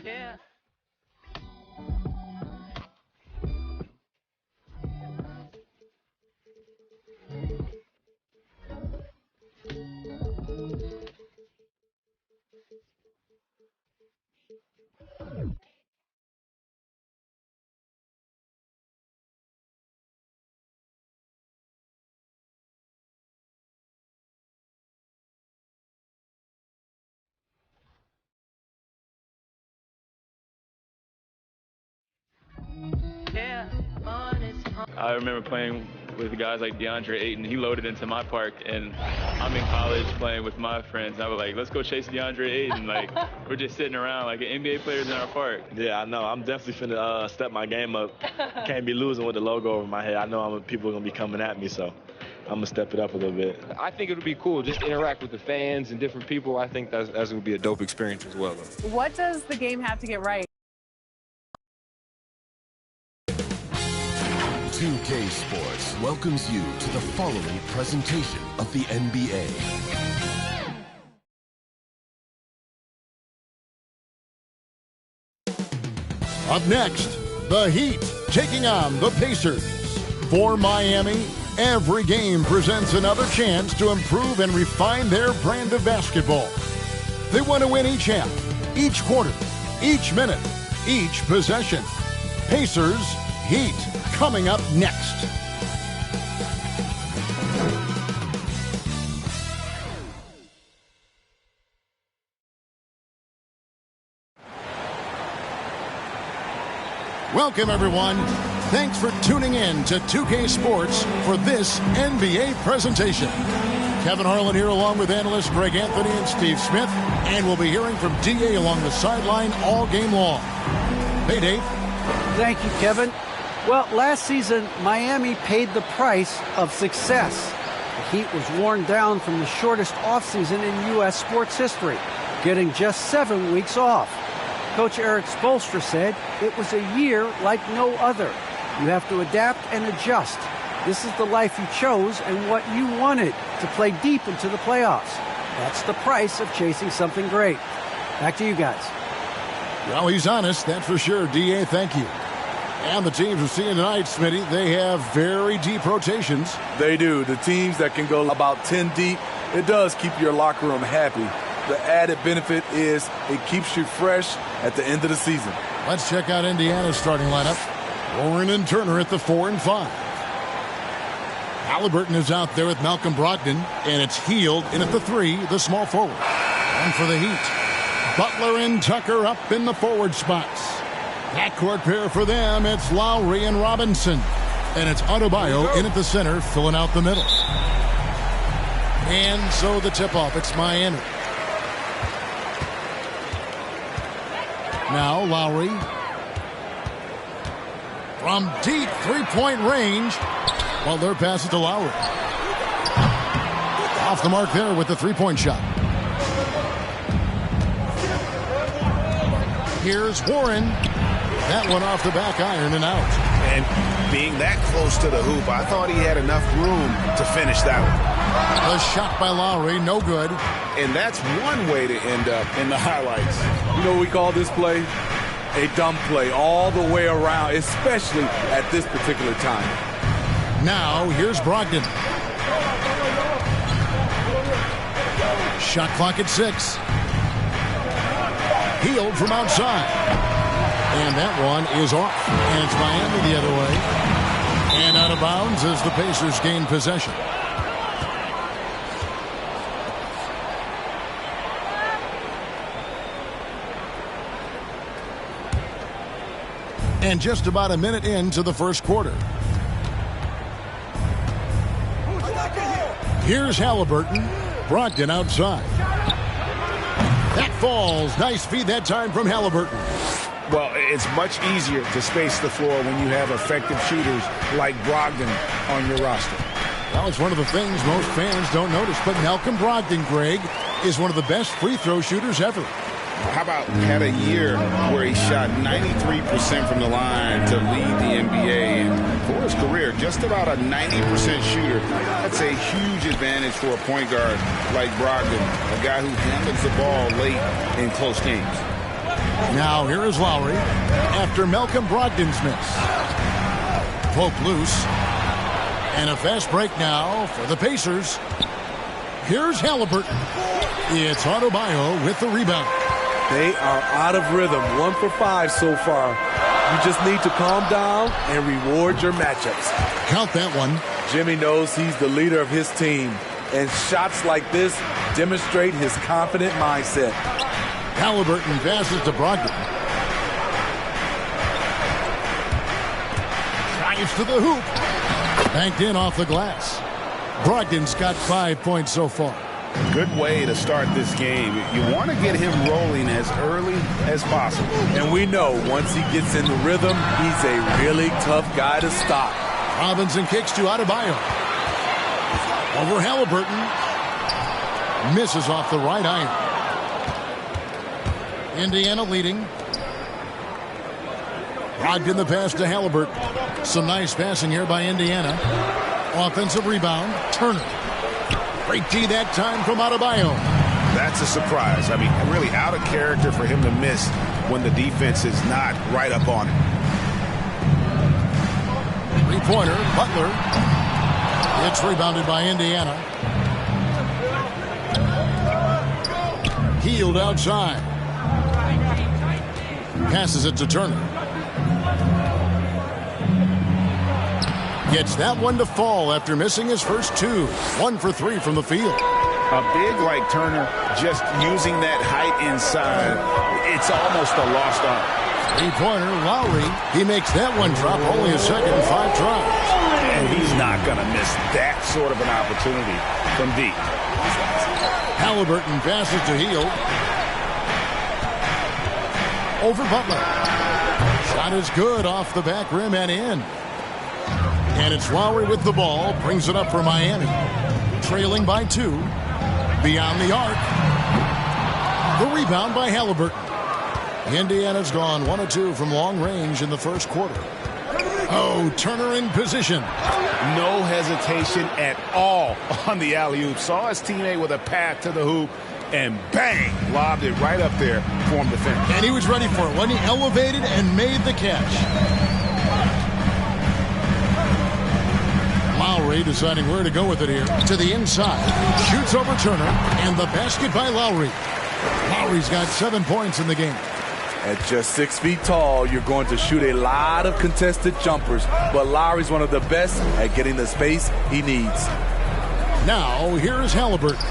Yeah. I remember playing with guys like DeAndre Ayton. He loaded into my park, and I'm in college playing with my friends. I was like, let's go chase DeAndre Ayton. Like, we're just sitting around like NBA players in our park. Yeah, I know. I'm definitely finna step my game up. Can't be losing with the logo over my head. I know people are going to be coming at me, so I'm going to step it up a little bit. I think it'll be cool. Just interact with the fans and different people. I think that's going to be a dope experience as well, though. What does the game have to get right? 2K Sports welcomes you to the following presentation of the NBA. Up next, the Heat taking on the Pacers. For Miami, every game presents another chance to improve and refine their brand of basketball. They want to win each half, each quarter, each minute, each possession. Pacers, Heat, coming up next. Welcome, everyone. Thanks for tuning in to 2K Sports for this NBA presentation. Kevin Harlan here along with analysts Greg Anthony and Steve Smith, and we'll be hearing from DA along the sideline all game long. Hey, Dave. Thank you, Kevin. Well, last season, Miami paid the price of success. The Heat was worn down from the shortest offseason in U.S. sports history, getting just 7 weeks off. Coach Eric Spoelstra said it was a year like no other. You have to adapt and adjust. This is the life you chose and what you wanted to play deep into the playoffs. That's the price of chasing something great. Back to you guys. Well, he's honest, that's for sure. DA, thank you. And the teams we're seeing tonight, Smitty, they have very deep rotations. They do. The teams that can go about 10 deep, it does keep your locker room happy. The added benefit is it keeps you fresh at the end of the season. Let's check out Indiana's starting lineup. Warren and Turner at the 4 and 5. Halliburton is out there with Malcolm Brogdon, and it's Hield in at the 3, the small forward. And for the Heat, Butler and Tucker up in the forward spots. Backcourt pair for them, it's Lowry and Robinson. And it's Adebayo in at the center, filling out the middle. And so the tip-off, it's Miami. Now Lowry. From deep three-point range. Well, their pass it to Lowry. Off the mark there with the three-point shot. Here's Warren. That one off the back iron and out. And being that close to the hoop, I thought he had enough room to finish that one. The shot by Lowry, no good. And that's one way to end up in the highlights. You know what we call this play? A dumb play all the way around, especially at this particular time. Now, here's Brogdon. Shot clock at 6. Hield from outside. And that one is off. And it's Miami the other way. And out of bounds as the Pacers gain possession. And just about a minute into the first quarter. Here's Halliburton. Brogdon outside. That falls. Nice feed that time from Halliburton. Well, it's much easier to space the floor when you have effective shooters like Brogdon on your roster. Well, it's one of the things most fans don't notice, but Malcolm Brogdon, Greg, is one of the best free throw shooters ever. How about had a year where he shot 93% from the line to lead the NBA, and for his career, just about a 90% shooter. That's a huge advantage for a point guard like Brogdon, a guy who handles the ball late in close games. Now here is Lowry after Malcolm Brogdon's miss. Poke loose. And a fast break now for the Pacers. Here's Halliburton. It's Adebayo with the rebound. They are out of rhythm. 1 for 5 so far. You just need to calm down and reward your matchups. Count that one. Jimmy knows he's the leader of his team, and shots like this demonstrate his confident mindset. Halliburton passes to Brogdon. Drives to the hoop. Banked in off the glass. Brogdon's got 5 points so far. Good way to start this game. You want to get him rolling as early as possible. And we know once he gets in the rhythm, he's a really tough guy to stop. Robinson kicks to Adebayo. Over Halliburton. Misses off the right iron. Indiana leading. Brogdon the pass to Halliburton. Some nice passing here by Indiana. Offensive rebound. Turner. Great D that time from Adebayo. That's a surprise. I mean, really out of character for him to miss when the defense is not right up on him. Three-pointer, Butler. It's rebounded by Indiana. Hield outside. Passes it to Turner. Gets that one to fall after missing his first 2. 1 for 3 from the field. A big like Turner, just using that height inside, it's almost a lost art. Three-pointer, Lowry. He makes that one drop, only a second in 5 tries. And he's not going to miss that sort of an opportunity from deep. Halliburton passes to Hield. Over Butler. Shot is good off the back rim and in. And it's Lowry with the ball. Brings it up for Miami. Trailing by 2. Beyond the arc. The rebound by Halliburton. Indiana's gone 1 of 2 from long range in the first quarter. Oh, Turner in position. No hesitation at all on the alley-oop. Saw his teammate with a path to the hoop. And bang, lobbed it right up there for him to finish. And he was ready for it when he elevated and made the catch. Lowry deciding where to go with it here. To the inside. Shoots over Turner. And the basket by Lowry. Lowry's got 7 points in the game. At just 6 feet tall, you're going to shoot a lot of contested jumpers. But Lowry's one of the best at getting the space he needs. Now, here's Halliburton.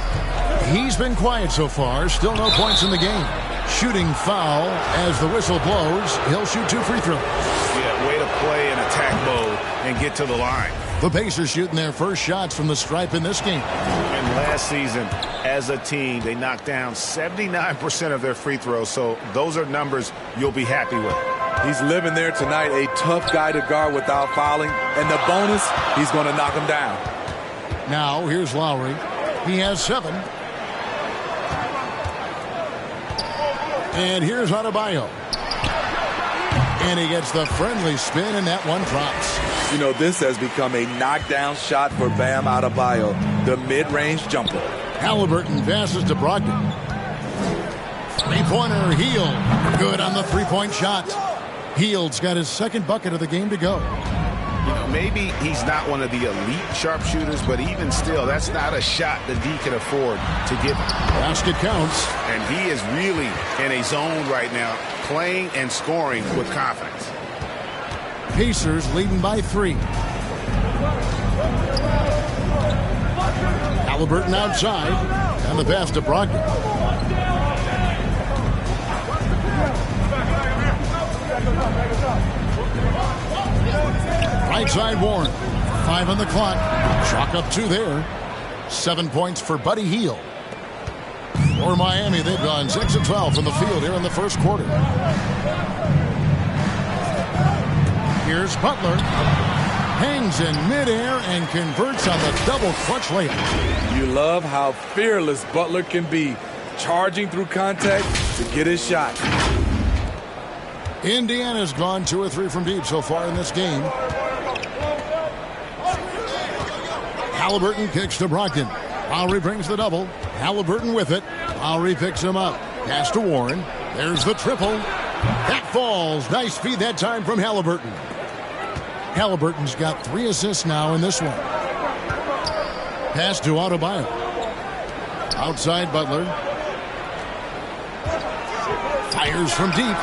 He's been quiet so far. Still no points in the game. Shooting foul as the whistle blows. He'll shoot 2 free throws. Yeah, way to play in attack mode and get to the line. The Pacers shooting their first shots from the stripe in this game. And last season, as a team, they knocked down 79% of their free throws. So those are numbers you'll be happy with. He's living there tonight, a tough guy to guard without fouling. And the bonus, he's going to knock him down. Now, here's Lowry. He has 7. And here's Adebayo. And he gets the friendly spin, and that one drops. You know, this has become a knockdown shot for Bam Adebayo, the mid-range jumper. Halliburton passes to Brogdon. Three-pointer, Hield. Good on the three-point shot. Hield's got his second bucket of the game to go. You know, maybe he's not one of the elite sharpshooters, but even still, that's not a shot that D can afford to give him. Basket counts. And he is really in a zone right now, playing and scoring with confidence. Pacers leading by 3. Halliburton outside. And the pass to Brogdon. Right side Warren. 5 on the clock. Chalk up 2 there. 7 points for Buddy Hield. For Miami, they've gone 6 of 12 from the field here in the first quarter. Here's Butler. Hangs in midair and converts on the double clutch layup. You love how fearless Butler can be, charging through contact to get his shot. Indiana's gone 2 or 3 from deep so far in this game. Halliburton kicks to Brogdon. Lowry brings the double. Halliburton with it. Lowry picks him up. Pass to Warren. There's the triple. That falls. Nice feed that time from Halliburton. Halliburton's got 3 assists now in this one. Pass to Adebayo. Outside Butler. Fires from deep.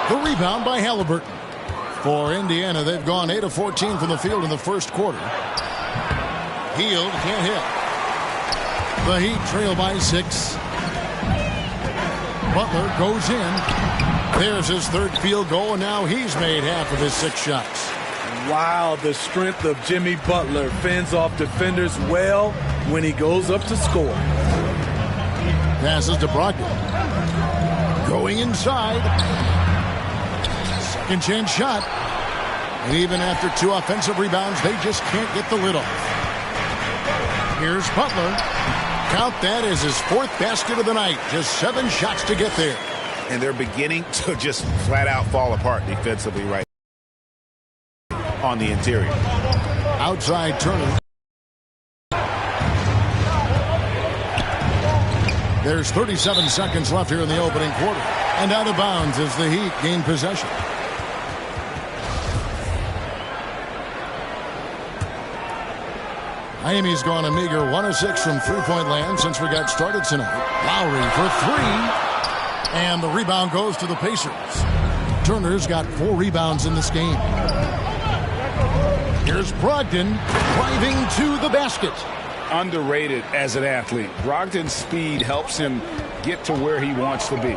The rebound by Halliburton. For Indiana, they've gone 8 of 14 from the field in the first quarter. Hield can't hit. The Heat trail by 6. Butler goes in. There's his 3rd field goal, and now he's made half of his 6 shots. Wow, the strength of Jimmy Butler fends off defenders well when he goes up to score. Passes to Brogdon. Going inside. Second chance shot. And even after 2 offensive rebounds, they just can't get the lid off. Here's Butler. Count that as his 4th basket of the night. Just 7 shots to get there. And they're beginning to just flat out fall apart defensively right on the interior. Outside Turner. There's 37 seconds left here in the opening quarter. And out of bounds as the Heat gain possession. Miami's gone a meager 1 of 6 from three-point land since we got started tonight. Lowry for 3. And the rebound goes to the Pacers. Turner's got 4 rebounds in this game. Here's Brogdon driving to the basket. Underrated as an athlete. Brogdon's speed helps him get to where he wants to be.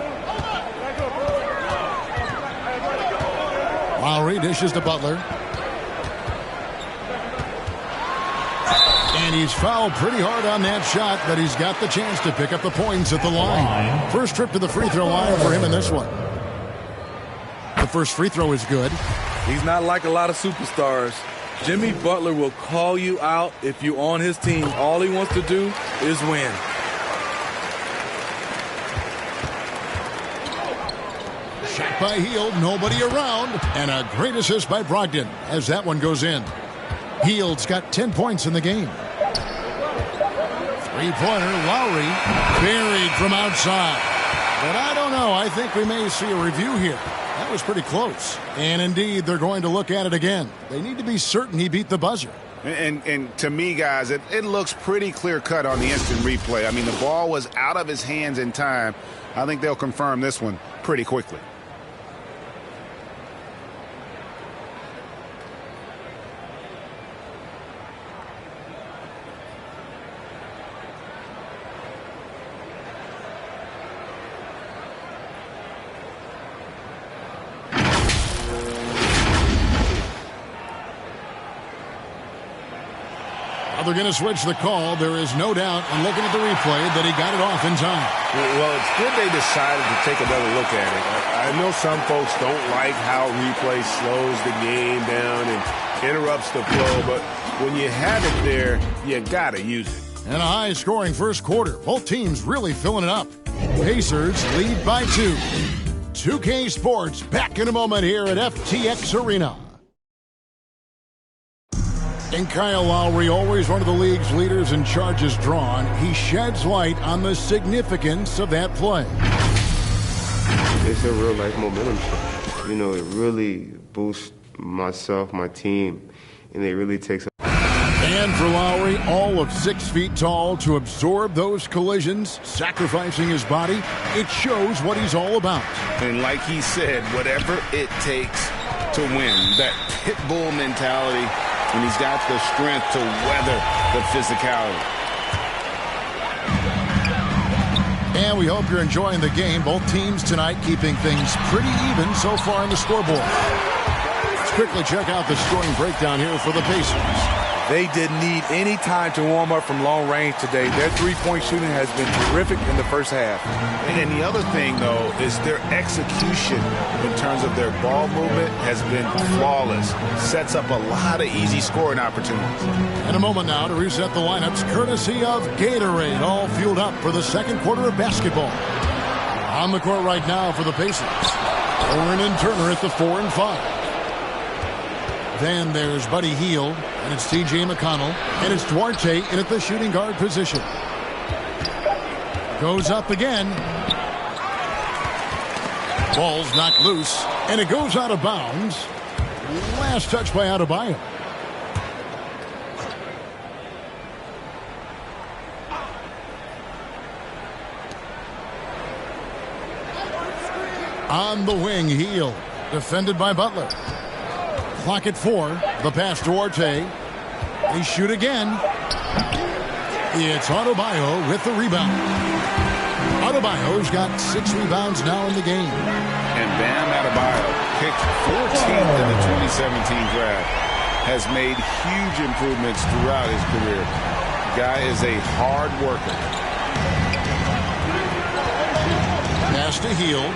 Lowry dishes to Butler. And he's fouled pretty hard on that shot, but he's got the chance to pick up the points at the line. First trip to the free throw line for him in this one. The first free throw is good. He's not like a lot of superstars. Jimmy Butler will call you out if you're on his team. All he wants to do is win. Shot by Hield, nobody around. And a great assist by Brogdon as that one goes in. Hield's got 10 points in the game. Three-pointer, Lowry, buried from outside. But I don't know. I think we may see a review here. That was pretty close. And indeed, they're going to look at it again. They need to be certain he beat the buzzer. And to me, guys, it looks pretty clear-cut on the instant replay. I mean, the ball was out of his hands in time. I think they'll confirm this one pretty quickly. They're going to switch the call. There is no doubt, and looking at the replay, that he got it off in time. Well, it's good they decided to take another look at it. I know some folks don't like how replay slows the game down and interrupts the flow, but when you have it there, you got to use it. And a high-scoring first quarter. Both teams really filling it up. Pacers lead by 2. 2K Sports back in a moment here at FTX Arena. And Kyle Lowry, always one of the league's leaders in charges drawn, he sheds light on the significance of that play. It's a real-life momentum shift. You know, it really boosts myself, my team, and it really takes And for Lowry, all of 6 feet tall, to absorb those collisions, sacrificing his body, it shows what he's all about. And like he said, whatever it takes to win, that pit bull mentality. And he's got the strength to weather the physicality. And we hope you're enjoying the game. Both teams tonight keeping things pretty even so far on the scoreboard. Let's quickly check out the scoring breakdown here for the Pacers. They didn't need any time to warm up from long range today. Their three-point shooting has been terrific in the first half. And the other thing, though, is their execution in terms of their ball movement has been flawless. Sets up a lot of easy scoring opportunities. In a moment now to reset the lineups, courtesy of Gatorade, all fueled up for the second quarter of basketball. On the court right now for the Pacers, Oren and Turner at the 4 and 5. Then there's Buddy Hield, and it's T.J. McConnell, and it's Duarte in at the shooting guard position. Goes up again. Ball's knocked loose, and it goes out of bounds. Last touch by Adebayo. On the wing, Hield. Defended by Butler. Clock at 4. The pass to Duarte. They shoot again. It's Adebayo with the rebound. Adebayo's got 6 rebounds now in the game. And Bam Adebayo, picked 14th in the 2017 draft, has made huge improvements throughout his career. The guy is a hard worker. Pass to Hield.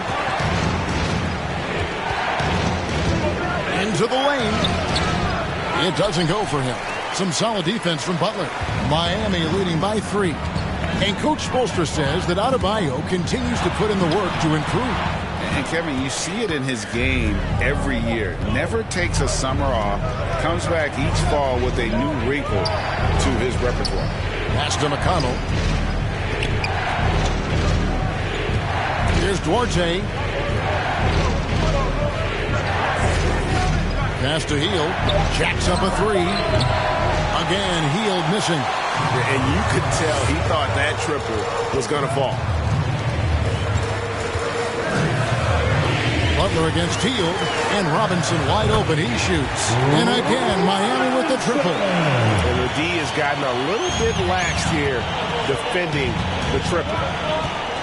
Into the lane. It doesn't go for him. Some solid defense from Butler. Miami leading by 3. And Coach Spoelstra says that Adebayo continues to put in the work to improve. And Kevin, you see it in his game every year. Never takes a summer off. Comes back each fall with a new wrinkle to his repertoire. Pass to McConnell. Here's Duarte. Pass to Hield. Jacks up a 3. Again, Hield missing. And you could tell he thought that triple was going to fall. Butler against Hield, and Robinson wide open. He shoots. And again, Miami with the triple. And the D has gotten a little bit laxed here defending the triple.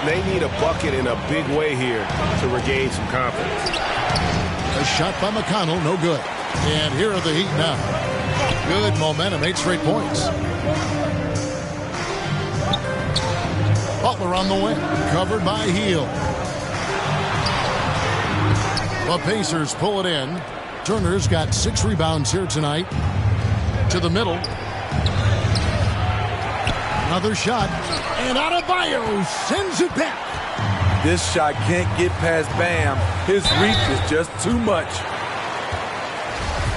They need a bucket in a big way here to regain some confidence. A shot by McConnell, no good. And here are the Heat now. Good momentum, 8 straight points. Butler on the wing, covered by Hield. The Pacers pull it in. Turner's got 6 rebounds here tonight. To the middle. Another shot. And Adebayo sends it back. This shot can't get past Bam. His reach is just too much.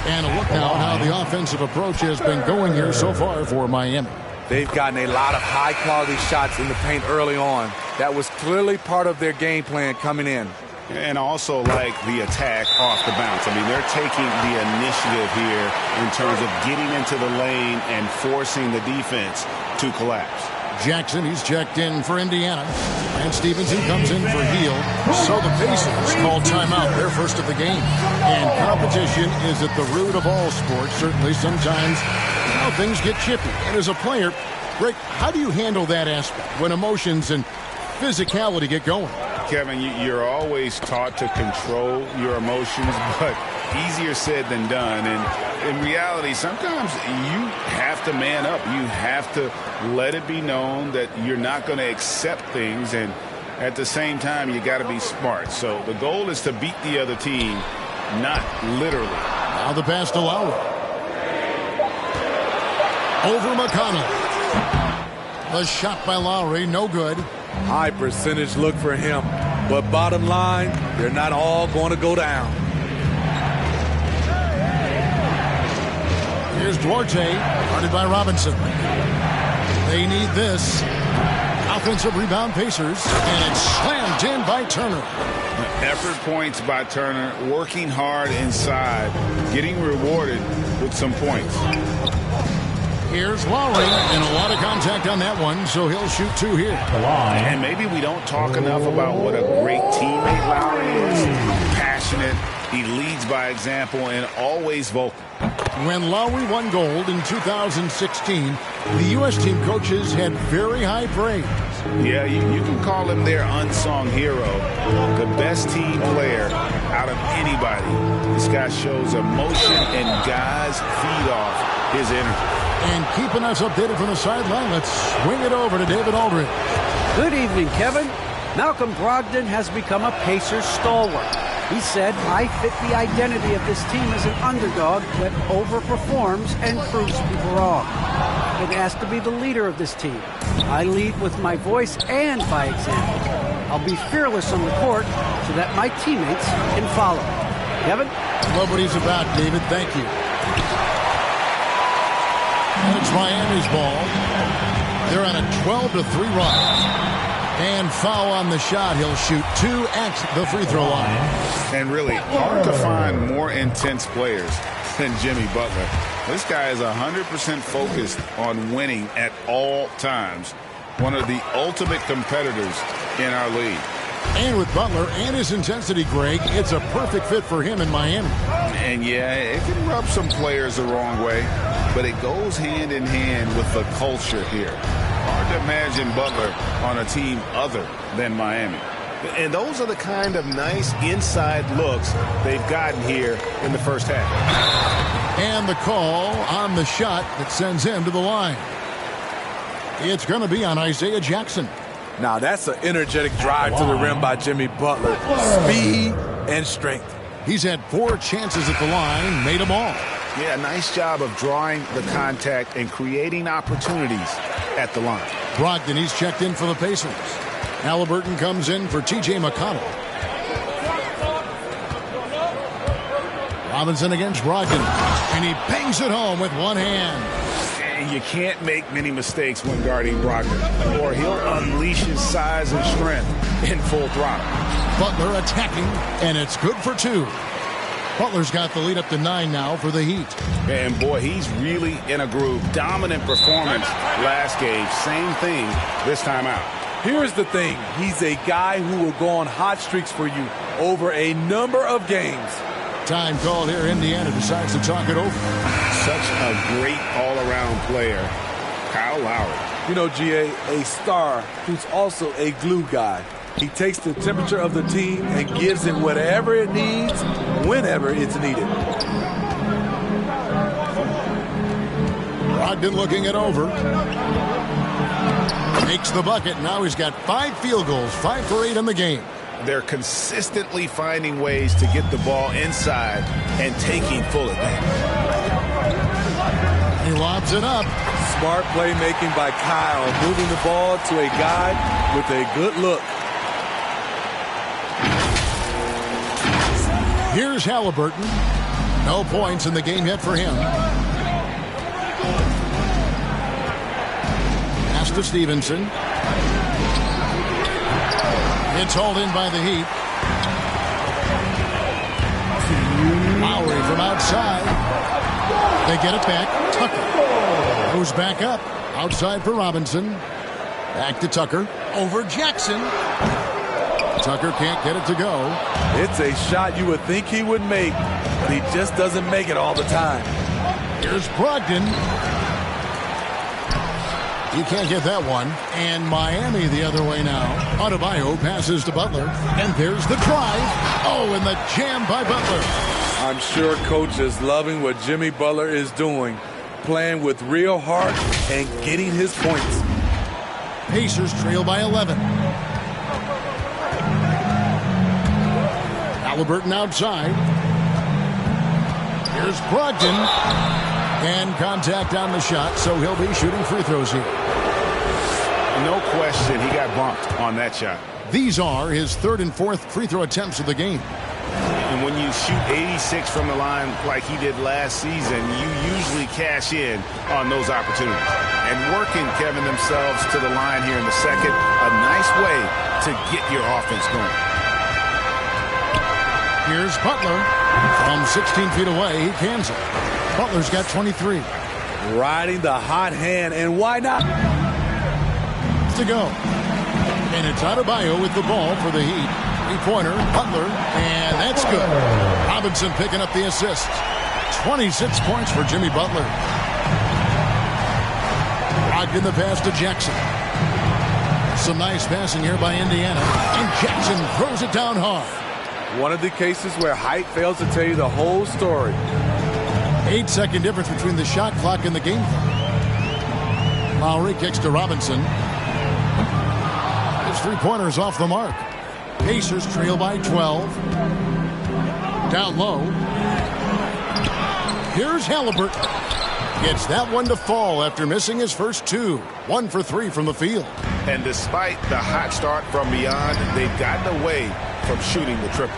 And a look now at how the offensive approach has been going here so far for Miami. They've gotten a lot of high-quality shots in the paint early on. That was clearly part of their game plan coming in. And also like the attack off the bounce. I mean, they're taking the initiative here in terms of getting into the lane and forcing the defense to collapse. Jackson, he's checked in for Indiana. And Stevenson comes in for Hield. So the Pacers call timeout, their first of the game. And competition is at the root of all sports. Certainly sometimes, things get chippy. And as a player, Greg, how do you handle that aspect when emotions and physicality get going? Kevin, you're always taught to control your emotions, but easier said than done. And in reality, sometimes you have to man up. You have to let it be known that you're not going to accept things. And at the same time, you got to be smart. So the goal is to beat the other team, not literally. Now the pass to Lowry. Over McConnell. The shot by Lowry, no good. High percentage look for him. But bottom line, they're not all going to go down. Here's Duarte, guarded by Robinson. They need this. Offensive rebound Pacers, and it's slammed in by Turner. Effort points by Turner, working hard inside, getting rewarded with some points. Here's Lowry, and a lot of contact on that one, so he'll shoot 2 here. And maybe we don't talk enough about what a great teammate Lowry is. Passionate, he leads by example, and always vocal. When Lowry won gold in 2016, the U.S. team coaches had very high praise. Yeah, you can call him their unsung hero, the best team player out of anybody. This guy shows emotion, and guys feed off his energy. And keeping us updated from the sideline, let's swing it over to David Aldridge. Good evening, Kevin. Malcolm Brogdon has become a Pacers stalwart. He said, I fit the identity of this team as an underdog that overperforms and proves people wrong. I've been asked to be the leader of this team. I lead with my voice and by example. I'll be fearless on the court so that my teammates can follow. Kevin? Love what he's about, David. Thank you. And it's Miami's ball. They're on a 12-3 run. And foul on the shot. He'll shoot 2 at the free throw line. And really hard to find more intense players than Jimmy Butler. This guy is 100% focused on winning at all times. One of the ultimate competitors in our league. And with Butler and his intensity, Greg, it's a perfect fit for him in Miami. And yeah, it can rub some players the wrong way, but it goes hand in hand with the culture here. Hard to imagine Butler on a team other than Miami. And those are the kind of nice inside looks they've gotten here in the first half. And the call on the shot that sends him to the line. It's going to be on Isaiah Jackson. Now, that's an energetic drive to the rim by Jimmy Butler. Speed and strength. He's had 4 chances at the line, made them all. Yeah, nice job of drawing the contact and creating opportunities at the line. Brogdon, he's checked in for the Pacers. Halliburton comes in for T.J. McConnell. Robinson against Brogdon. And he bangs it home with one hand. And you can't make many mistakes when guarding Brogdon, or he'll unleash his size and strength in full throttle. Butler attacking, and it's good for 2. Butler's got the lead up to 9 now for the Heat. And boy, he's really in a groove. Dominant performance last game. Same thing this time out. Here's the thing. He's a guy who will go on hot streaks for you over a number of games. Time called here. Indiana decides to talk it over. Such a great all-around player, Kyle Lowry. You know, GA, a star who's also a glue guy. He takes the temperature of the team and gives it whatever it needs, whenever it's needed. Brogdon looking it over. Makes the bucket. Now he's got 5 field goals, 5 for 8 in the game. They're consistently finding ways to get the ball inside and taking full advantage. He lobs it up. Smart playmaking by Kyle, moving the ball to a guy with a good look. Here's Halliburton. No points in the game yet for him. Pass to Stevenson. It's hauled in by the Heat. Lowry from outside. They get it back. Tucker goes back up. Outside for Robinson. Back to Tucker. Over Jackson. Tucker can't get it to go. It's a shot you would think he would make, but he just doesn't make it all the time. Here's Brogdon. You can't get that one. And Miami the other way now. Adebayo passes to Butler. And there's the drive. Oh, and the jam by Butler. I'm sure coach is loving what Jimmy Butler is doing. Playing with real heart and getting his points. Pacers trail by 11. Halliburton outside. Here's Brogdon. And contact on the shot, so he'll be shooting free throws here. No question, he got bumped on that shot. These are his 3rd and 4th free throw attempts of the game. And when you shoot 86 from the line like he did last season, you usually cash in on those opportunities. And working, Kevin, themselves to the line here in the second, a nice way to get your offense going. Here's Butler. From 16 feet away, he cans it. Butler's got 23. Riding the hot hand, and why not? To go. And it's Adebayo with the ball for the Heat. 3-pointer, Butler, and that's good. Robinson picking up the assist. 26 points for Jimmy Butler. Brogdon the pass to Jackson. Some nice passing here by Indiana. And Jackson throws it down hard. One of the cases where height fails to tell you the whole story. 8-second difference between the shot clock and the game clock. Lowry kicks to Robinson. His 3-pointer's off the mark. Pacers trail by 12. Down low. Here's Halliburton. Gets that one to fall after missing his first 2. 1 for 3 from the field. And despite the hot start from beyond, they've gotten away from shooting the triple.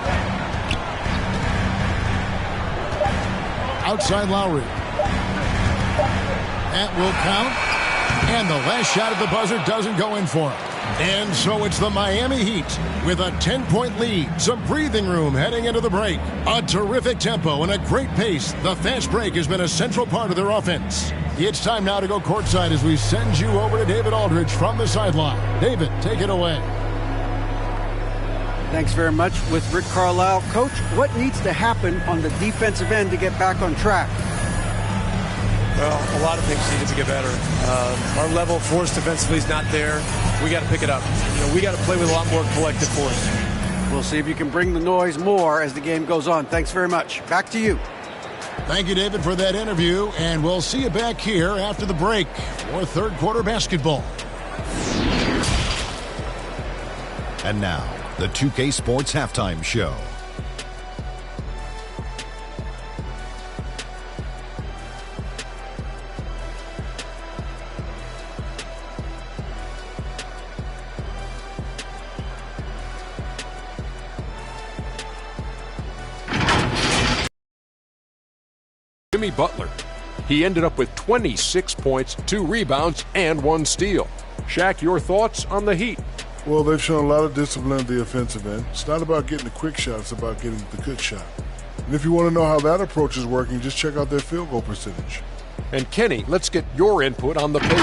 Outside Lowry. That will count. And the last shot at the buzzer doesn't go in for him. And so it's the Miami Heat with a 10-point lead, some breathing room heading into the break. A terrific tempo and a great pace. The fast break has been a central part of their offense. It's time now to go courtside as we send you over to David Aldridge from the sideline. David, take it away. Thanks very much with Rick Carlisle. Coach, what needs to happen on the defensive end to get back on track? Well, a lot of things needed to get better. Our level of force defensively is not there. We got to pick it up. We got to play with a lot more collective force. We'll see if you can bring the noise more as the game goes on. Thanks very much. Back to you. Thank you, David, for that interview, and we'll see you back here after the break for third quarter basketball. And now, the 2K Sports Halftime Show. Jimmy Butler. He ended up with 26 points, 2 rebounds, and 1 steal. Shaq, your thoughts on the Heat? Well, they've shown a lot of discipline at the offensive end. It's not about getting the quick shot, it's about getting the good shot. And if you want to know how that approach is working, just check out their field goal percentage. And Kenny, let's get your input on the Pacers.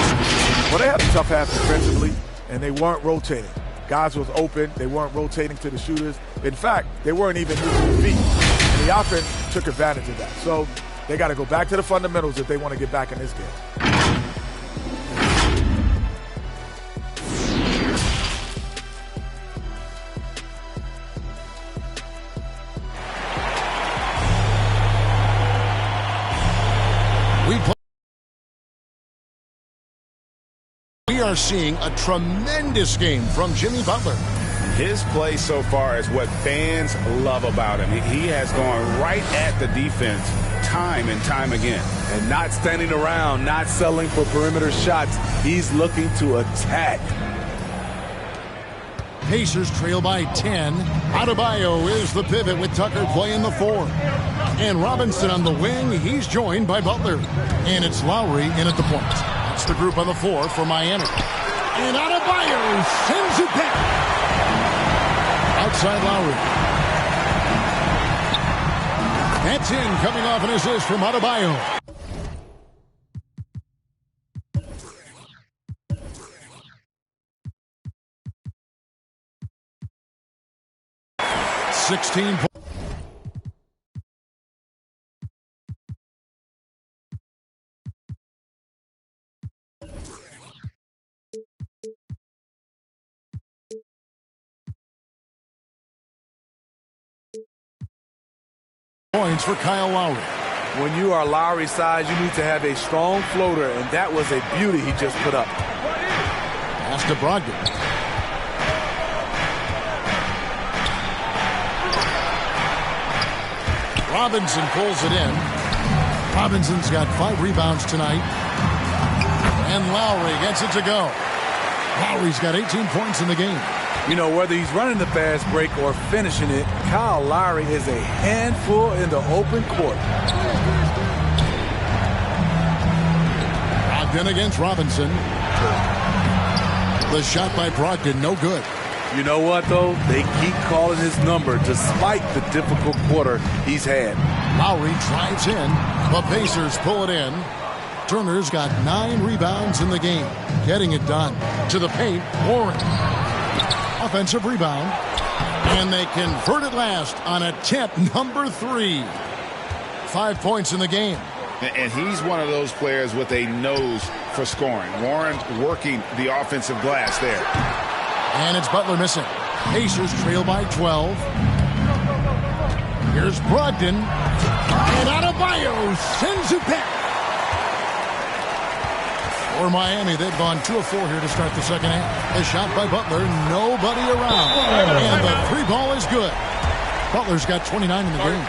Well, they had a tough half defensively, and they weren't rotating. Guys was open. They weren't rotating to the shooters. In fact, they weren't even using their feet. And the offense took advantage of that. So they got to go back to the fundamentals if they want to get back in this game. We are seeing a tremendous game from Jimmy Butler. His play so far is what fans love about him. He has gone right at the defense time and time again. And not standing around, not settling for perimeter shots. He's looking to attack. Pacers trail by 10. Adebayo is the pivot with Tucker playing the 4. And Robinson on the wing. He's joined by Butler. And it's Lowry in at the point. That's the group on the 4 for Miami. And Adebayo sends it back. Outside Lowry. That's in, coming off an assist from Adebayo. Points for Kyle Lowry. When you are Lowry's size, you need to have a strong floater, and that was a beauty he just put up. Pass to Brogdon. Robinson pulls it in. Robinson's got 5 rebounds tonight. And Lowry gets it to go. Lowry's got 18 points in the game. You know, whether he's running the fast break or finishing it, Kyle Lowry is a handful in the open court. Brogdon against Robinson. The shot by Brogdon, no good. You know what, though? They keep calling his number despite the difficult quarter he's had. Lowry drives in. The Pacers pull it in. Turner's got 9 rebounds in the game. Getting it done. To the paint, Warren. Offensive rebound. And they convert it last on attempt number 3. 5 points in the game. And he's one of those players with a nose for scoring. Warren working the offensive glass there. And it's Butler missing. Pacers trail by 12. Here's Brogdon. And Adebayo sends it back. For Miami, they've gone 2 of 4 here to start the second half. A shot by Butler, nobody around. And the 3 ball is good. Butler's got 29 in the game.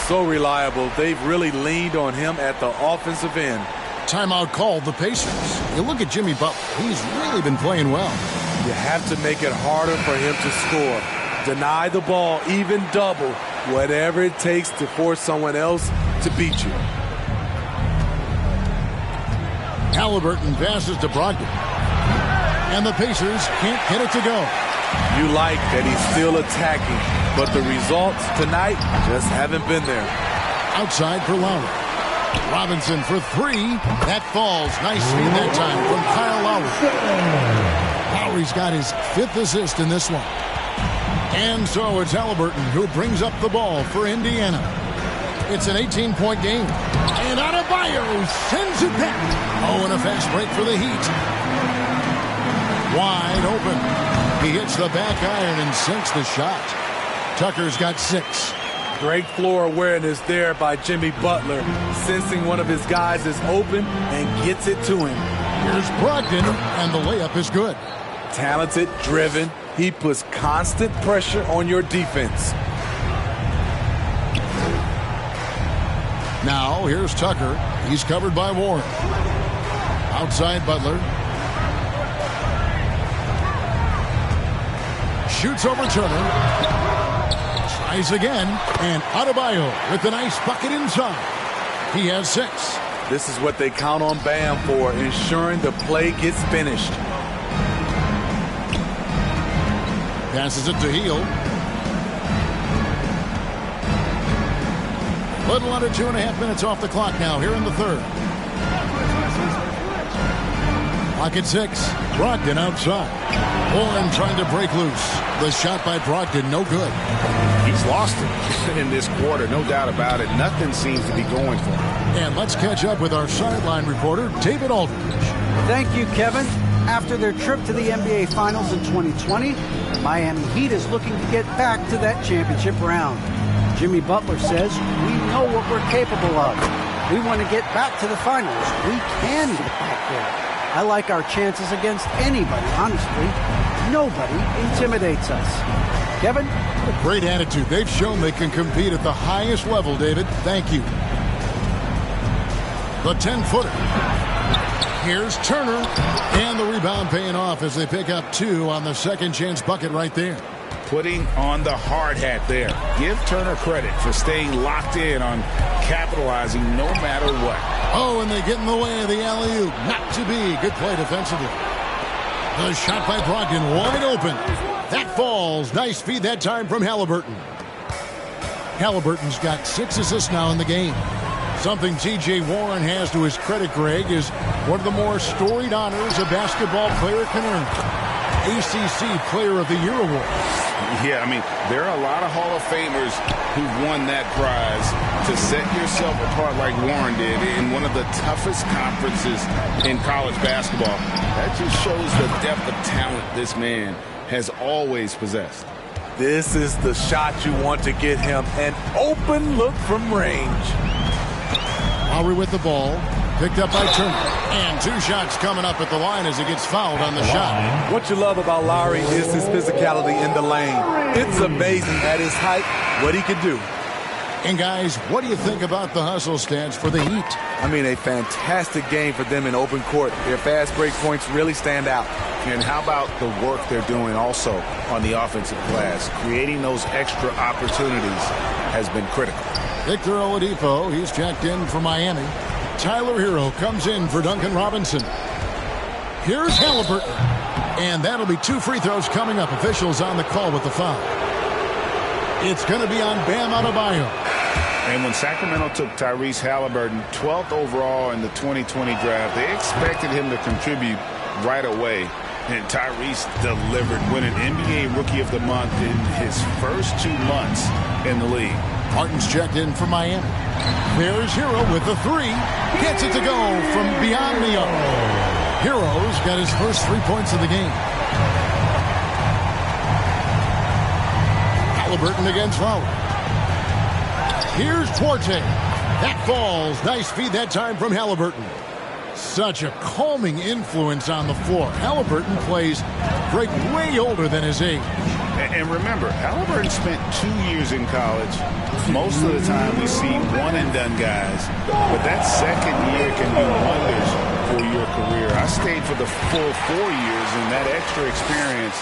So reliable. They've really leaned on him at the offensive end. Timeout called the Pacers. You look at Jimmy Butler. He's really been playing well. You have to make it harder for him to score. Deny the ball, even double, whatever it takes to force someone else to beat you. Halliburton passes to Brogdon. and the Pacers can't get it to go. You like that he's still attacking, but the results tonight just haven't been there. Outside for Lowry. Robinson for three. That falls. Nice feed that time from Kyle Lowry. Lowry's got his 5th assist in this one. And so it's Halliburton who brings up the ball for Indiana. It's an 18-point game. And Adebayo sends it back. Oh, and a fast break for the Heat. Wide open. He hits the back iron and sinks the shot. Tucker's got 6. Great floor awareness there by Jimmy Butler, sensing one of his guys is open and gets it to him. Here's Brogdon, and the layup is good. Talented, driven. He puts constant pressure on your defense. Now, here's Tucker. He's covered by Warren. Outside Butler. Shoots over Turner. Tries again. And Adebayo with the nice bucket inside. He has 6. This is what they count on Bam for, ensuring the play gets finished. Passes it to Hield. Little under 2.5 minutes off the clock now here in the third. Clock at 6. Brogdon outside. Warren trying to break loose. The shot by Brogdon, no good. He's lost it in this quarter, no doubt about it. Nothing seems to be going for him. And let's catch up with our sideline reporter, David Aldridge. Thank you, Kevin. After their trip to the NBA Finals in 2020, the Miami Heat is looking to get back to that championship round. Jimmy Butler says, we know what we're capable of. We want to get back to the finals. We can get back there. I like our chances against anybody, honestly. Nobody intimidates us. Kevin? A great attitude. They've shown they can compete at the highest level, David. Thank you. The 10-footer. Here's Turner. And the rebound paying off as they pick up 2 on the second chance bucket right there. Putting on the hard hat there. Give Turner credit for staying locked in on capitalizing no matter what. Oh, and they get in the way of the alley-oop. Not to be. Good play defensively. The shot by Brogdon wide open. That falls. Nice feed that time from Halliburton. Halliburton's got 6 assists now in the game. Something T.J. Warren has to his credit, Greg, is one of the more storied honors a basketball player can earn. ACC Player of the Year award. Yeah, I mean, there are a lot of Hall of Famers who've won that prize. To set yourself apart like Warren did in one of the toughest conferences in college basketball, that just shows the depth of talent this man has always possessed. This is the shot you want to get him. An open look from range. Lowry with the ball. Picked up by Turner. And 2 shots coming up at the line as he gets fouled on the shot. What you love about Lowry is his physicality in the lane. It's amazing at his height what he can do. And guys, what do you think about the hustle stats for the Heat? I mean, a fantastic game for them in open court. Their fast break points really stand out. And how about the work they're doing also on the offensive glass? Creating those extra opportunities has been critical. Victor Oladipo, he's checked in for Miami. Tyler Hero comes in for Duncan Robinson. Here's Halliburton. And that'll be 2 free throws coming up. Officials on the call with the foul. It's going to be on Bam Adebayo. And when Sacramento took Tyrese Halliburton 12th overall in the 2020 draft, they expected him to contribute right away. And Tyrese delivered, winning NBA Rookie of the Month in his first 2 months in the league. Martin's checked in for Miami. There's Hero with the 3. Gets it to go from beyond the arc. Hero's got his first 3 points of the game. Halliburton against Lowry. Here's Duarte. That falls. Nice feed that time from Halliburton. Such a calming influence on the floor. Halliburton plays Greg way older than his age. And remember, Halliburton spent 2 years in college. Most of the time we see one-and-done guys. But that second year can do wonders for your career. I stayed for the full 4 years, and that extra experience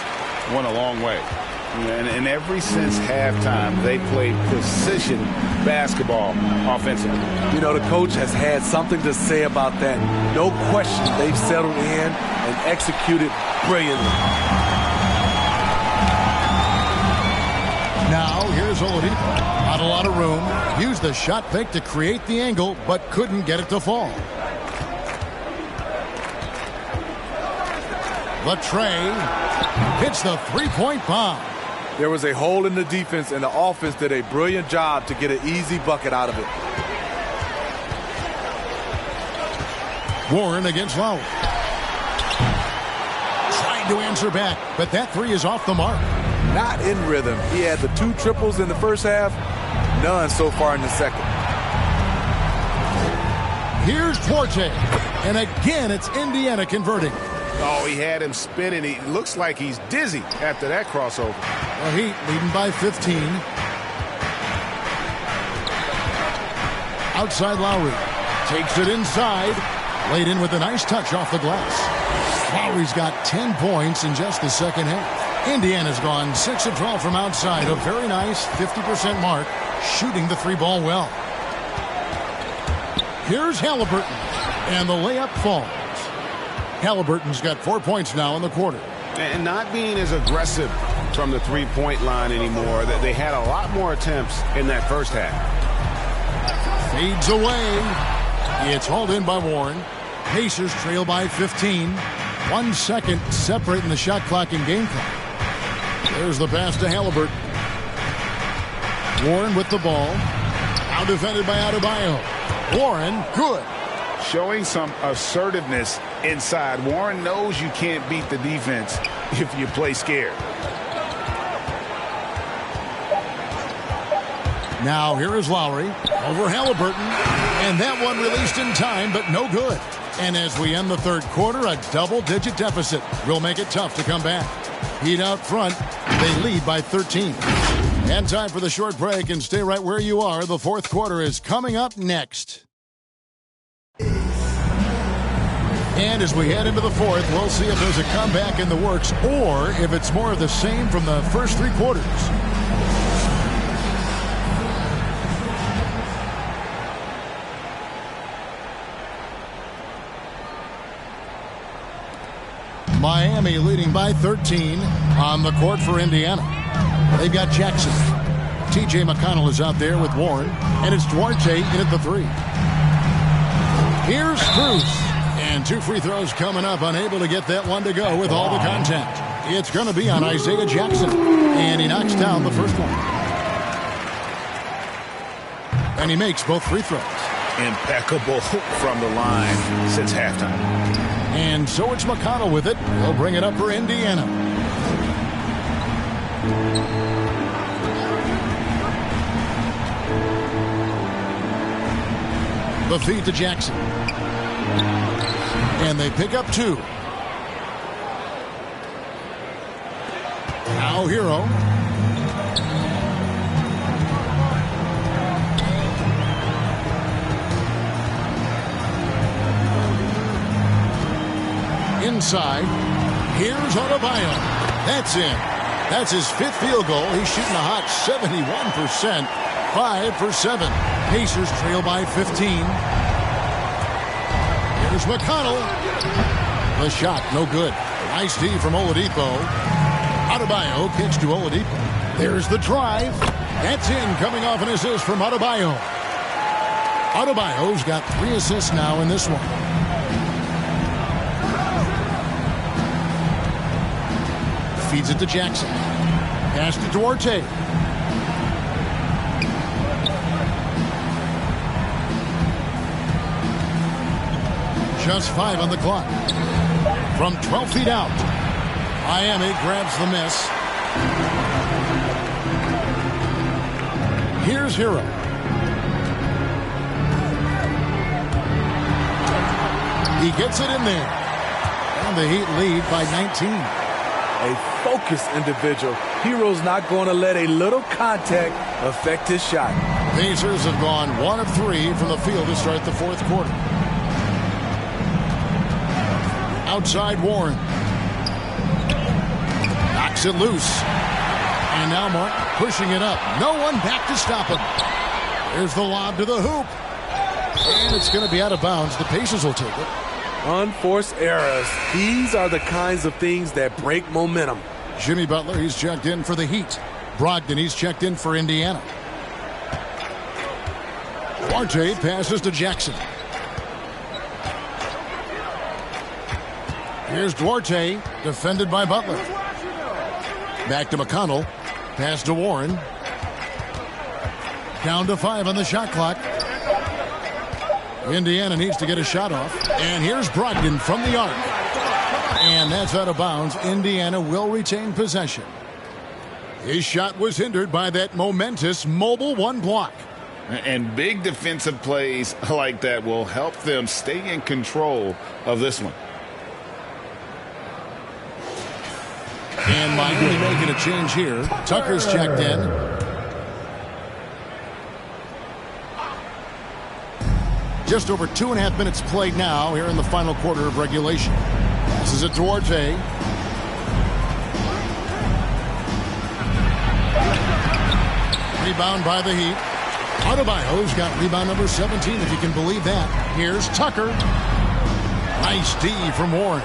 went a long way. And ever since halftime, they played precision basketball offensively. You know, the coach has had something to say about that. No question, they've settled in and executed brilliantly. Now, here's Oladipo. Not a lot of room. Used the shot fake to create the angle, but couldn't get it to fall. Latrey hits the three-point bomb. There was a hole in the defense, and the offense did a brilliant job to get an easy bucket out of it. Warren against Lowry. Trying to answer back, but that three is off the mark. Not in rhythm. He had the 2 triples in the first half, none so far in the second. Here's Duarte, and again it's Indiana converting. Oh, he had him spinning. He looks like he's dizzy after that crossover. The Heat leading by 15. Outside Lowry. Takes it inside. Laid in with a nice touch off the glass. Lowry's got 10 points in just the second half. Indiana's gone 6 of 12 from outside. A very nice 50% mark. Shooting the 3-ball well. Here's Halliburton. And the layup falls. Halliburton's got 4 points now in the quarter. And not being as aggressive from the three-point line anymore. They had a lot more attempts in that first half. Fades away. It's hauled in by Warren. Pacers trail by 15. 1 second separating the shot clock and game clock. There's the pass to Halliburton. Warren with the ball. Now defended by Adebayo. Warren, good. Showing some assertiveness inside. Warren knows you can't beat the defense if you play scared. Now here is Lowry over Halliburton. And that one released in time, but no good. And as we end the third quarter, a double-digit deficit will make it tough to come back. Heat out front. They lead by 13. And time for the short break, and stay right where you are. The fourth quarter is coming up next. And as we head into the fourth, we'll see if there's a comeback in the works or if it's more of the same from the first 3 quarters. Miami leading by 13 on the court for Indiana. They've got Jackson. T.J. McConnell is out there with Warren, and it's Duarte in at the 3. Here's Cruz. And 2 free throws coming up, unable to get that one to go with all the contact. It's going to be on Isaiah Jackson. And he knocks down the first one. And he makes both free throws. Impeccable from the line since halftime. And so it's McConnell with it. He'll bring it up for Indiana. The feed to Jackson. And they pick up 2. Now Hero. Inside. Here's Adebayo. That's in. That's his 5th field goal. He's shooting a hot 71%. 5 for 7. Pacers trail by 15. Here's McConnell. The shot, no good. Nice D from Oladipo. Adebayo kicks to Oladipo. There's the drive. That's in, coming off an assist from Adebayo. Adebayo's got 3 assists now in this one. Feeds it to Jackson. Pass to Duarte. Just 5 on the clock. From 12 feet out, Miami grabs the miss. Here's Hero. He gets it in there. And the Heat lead by 19. A focused individual. Hero's not going to let a little contact affect his shot. Pacers have gone 1 of 3 from the field to start the fourth quarter. Outside Warren. Knocks it loose. now, Mark, pushing it up. No one back to stop him. There's the lob to the hoop. And it's going to be out of bounds. The Pacers will take it. Unforced errors. These are the kinds of things that break momentum. Jimmy Butler, he's checked in for the Heat. Brogdon, he's checked in for Indiana. Duarte passes to Jackson. Here's Duarte, defended by Butler. Back to McConnell. Pass to Warren. Down to 5 on the shot clock. Indiana needs to get a shot off. And here's Brogdon from the arc. And that's out of bounds. Indiana will retain possession. His shot was hindered by that momentous mobile one block. And big defensive plays like that will help them stay in control of this one. And Miami making a change here. Tucker's checked in. Just over 2.5 minutes played now here in the final quarter of regulation. Passes it to Duarte. Rebound by the Heat. Adebayo's got rebound number 17, if you can believe that. Here's Tucker. Nice D from Warren.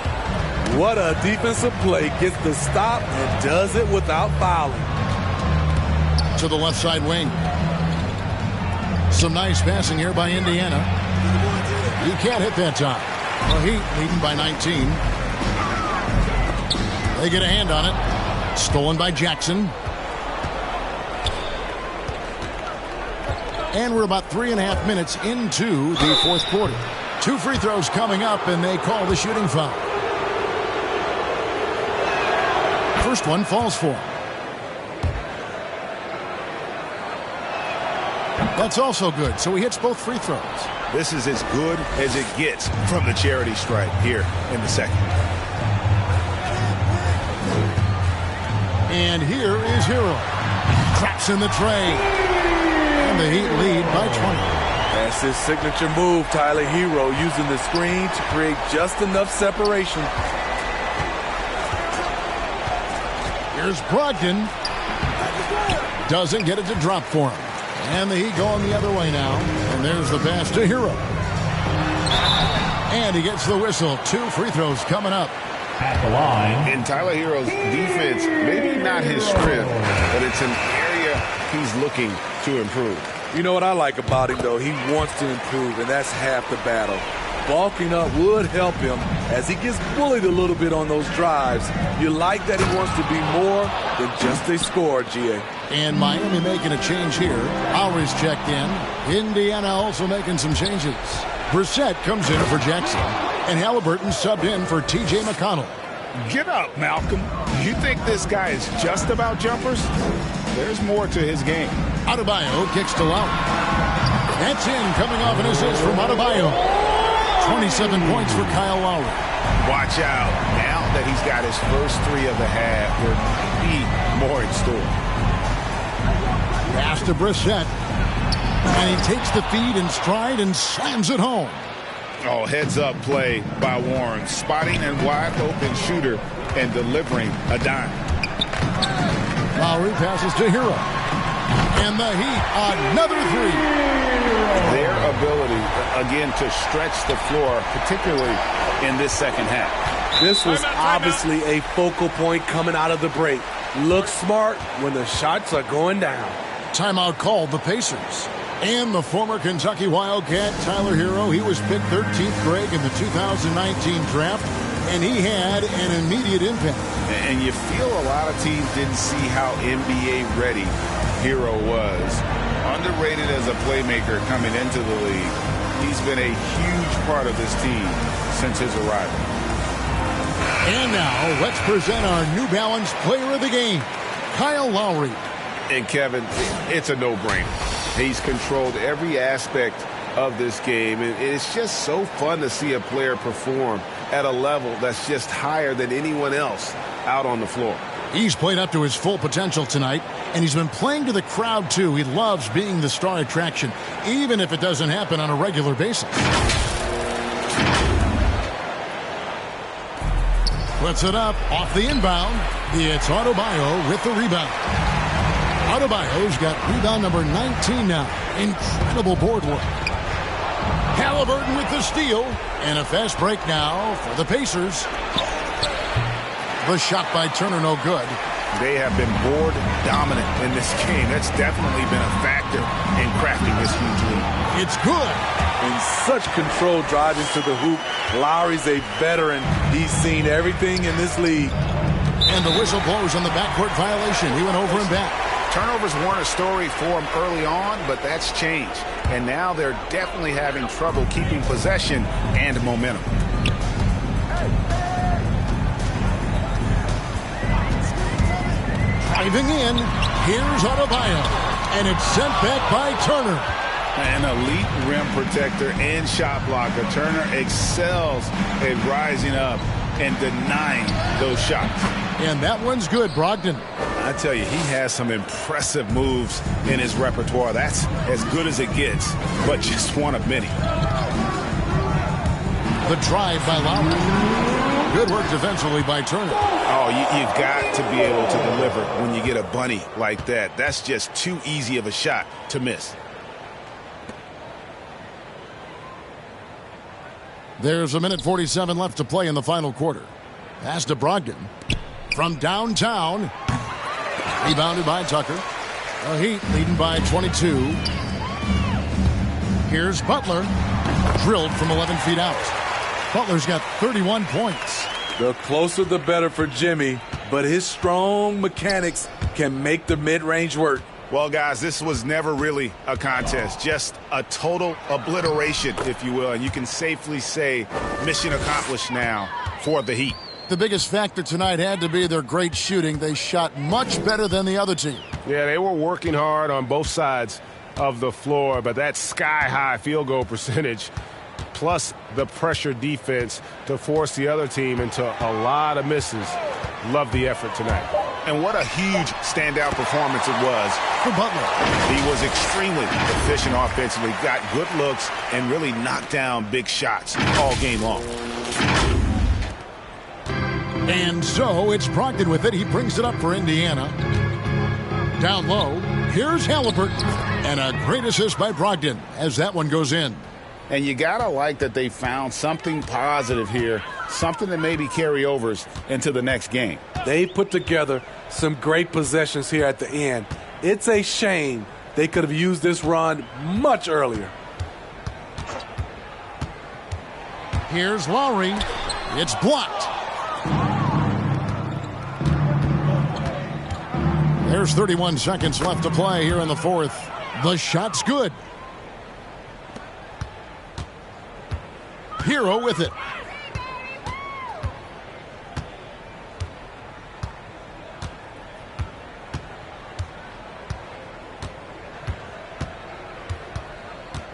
What a defensive play. Gets the stop and does it without fouling. To the left side wing. Some nice passing here by Indiana. He can't hit that time. The Heat leading by 19. They get a hand on it. Stolen by Jackson. And we're about 3.5 minutes into the fourth quarter. 2 free throws coming up, and they call the shooting foul. First one falls for him. That's also good, so he hits both free throws. This is as good as it gets from the charity stripe here in the second. And here is Hero. Traps in the tray. And the Heat lead by 20. That's his signature move, Tyler Hero, using the screen to create just enough separation. Here's Brogdon. Doesn't get it to drop for him. And the Heat going the other way now. And there's the pass to Hero. And he gets the whistle. 2 free throws coming up. At the line. And Tyler Hero's defense, maybe not his strength, but it's an area he's looking to improve. You know what I like about him, though? He wants to improve, and that's half the battle. Bulking up would help him as he gets bullied a little bit on those drives. You like that he wants to be more than just a scorer, G.A. And Miami making a change here. Lowry's checked in. Indiana also making some changes. Brissett comes in for Jackson. And Halliburton subbed in for T.J. McConnell. Get up, Malcolm. You think this guy is just about jumpers? There's more to his game. Adebayo kicks to Lowry. That's in, coming off an assist from Adebayo. 27 points for Kyle Lowry. Watch out. Now that he's got his first 3 of the half, there might be more in store. Pass to Brissett. And he takes the feed in stride and slams it home. Oh, heads-up play by Warren. Spotting a wide-open shooter and delivering a dime. Lowry passes to Hero. And the Heat, another 3. Their ability, again, to stretch the floor, particularly in this second half. This was obviously a focal point coming out of the break. Look smart when the shots are going down. Timeout called the Pacers. And the former Kentucky Wildcat, Tyler Hero, he was picked 13th grade in the 2019 draft, and he had an immediate impact. And you feel a lot of teams didn't see how NBA ready Hero was. Underrated as a playmaker coming into the league. He's been a huge part of this team since his arrival. And now, let's present our New Balance Player of the Game, Kyle Lowry. And Kevin, it's a no-brainer. He's controlled every aspect of this game, and it's just so fun to see a player perform at a level that's just higher than anyone else out on the floor. He's played up to his full potential tonight, and he's been playing to the crowd, too. He loves being the star attraction, even if it doesn't happen on a regular basis. Puts it up off the inbound. It's Adebayo with the rebound. Adebayo's got rebound number 19 now. Incredible board work. Halliburton with the steal. And a fast break now for the Pacers. The shot by Turner, no good. They have been board dominant in this game. That's definitely been a factor in crafting this huge lead. It's good. In such control driving to the hoop. Lowry's a veteran. He's seen everything in this league. And the whistle blows on the backcourt violation. He went over and back. Turnovers weren't a story for him early on, but that's changed. And now they're definitely having trouble keeping possession and momentum. Driving in, here's Adebayo. And it's sent back by Turner. An elite rim protector and shot blocker. Turner excels at rising up and denying those shots. And that one's good, Brogdon. I tell you, he has some impressive moves in his repertoire. That's as good as it gets, but just one of many. The drive by Lowry. Good work defensively by Turner. Oh, you've got to be able to deliver when you get a bunny like that. That's just too easy of a shot to miss. There's a minute 47 left to play in the final quarter. Pass to Brogdon. From downtown. Rebounded by Tucker. The Heat leading by 22. Here's Butler. Drilled from 11 feet out. Butler's got 31 points. The closer the better for Jimmy, but his strong mechanics can make the mid-range work. Well, guys, this was never really a contest, just a total obliteration, if you will. And you can safely say mission accomplished now for the Heat. The biggest factor tonight had to be their great shooting. They shot much better than the other team. Yeah, they were working hard on both sides of the floor, but that sky-high field goal percentage plus the pressure defense to force the other team into a lot of misses. Love the effort tonight. And what a huge standout performance it was for Butler. He was extremely efficient offensively, got good looks, and really knocked down big shots all game long. And so it's Brogdon with it. He brings it up for Indiana. Down low, here's Halliburton. And a great assist by Brogdon as that one goes in. And you got to like that they found something positive here, something that maybe carry overs into the next game. They put together some great possessions here at the end. It's a shame they could have used this run much earlier. Here's Lowry. It's blocked. There's 31 seconds left to play here in the fourth. The shot's good. Hero with it.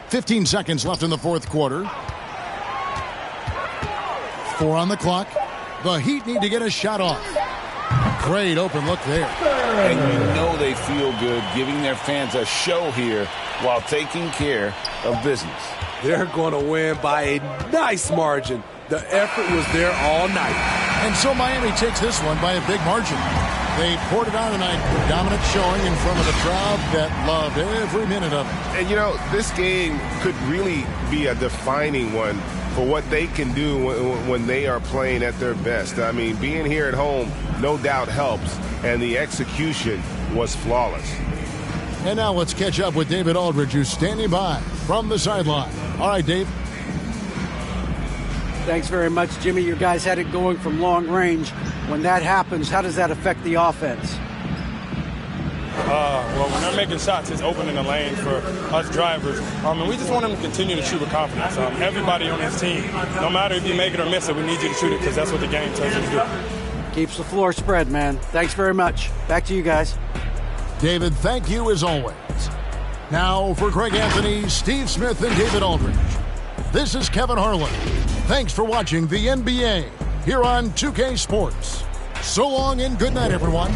"15 seconds left in the fourth quarter. 4 on the clock. The Heat need to get a shot off. Great open look there. And you know they feel good giving their fans a show here while taking care of business. They're going to win by a nice margin. The effort was there all night. And so Miami takes this one by a big margin. They poured it on tonight. Dominant showing in front of a crowd that loved every minute of it. And, you know, this game could really be a defining one for what they can do when they are playing at their best. I mean, being here at home no doubt helps, and the execution was flawless. And now let's catch up with David Aldridge, who's standing by from the sideline. All right, Dave. Thanks very much, Jimmy. You guys had it going from long range. When that happens, how does that affect the offense? Well, when they're making shots, it's opening the lane for us drivers. And we just want them to continue to shoot with confidence. Everybody on this team, no matter if you make it or miss it, we need you to shoot it because that's what the game tells you to do. Keeps the floor spread, man. Thanks very much. Back to you guys. David, thank you as always. Now for Greg Anthony, Steve Smith, and David Aldridge. This is Kevin Harlan. Thanks for watching the NBA here on 2K Sports. So long and good night, everyone.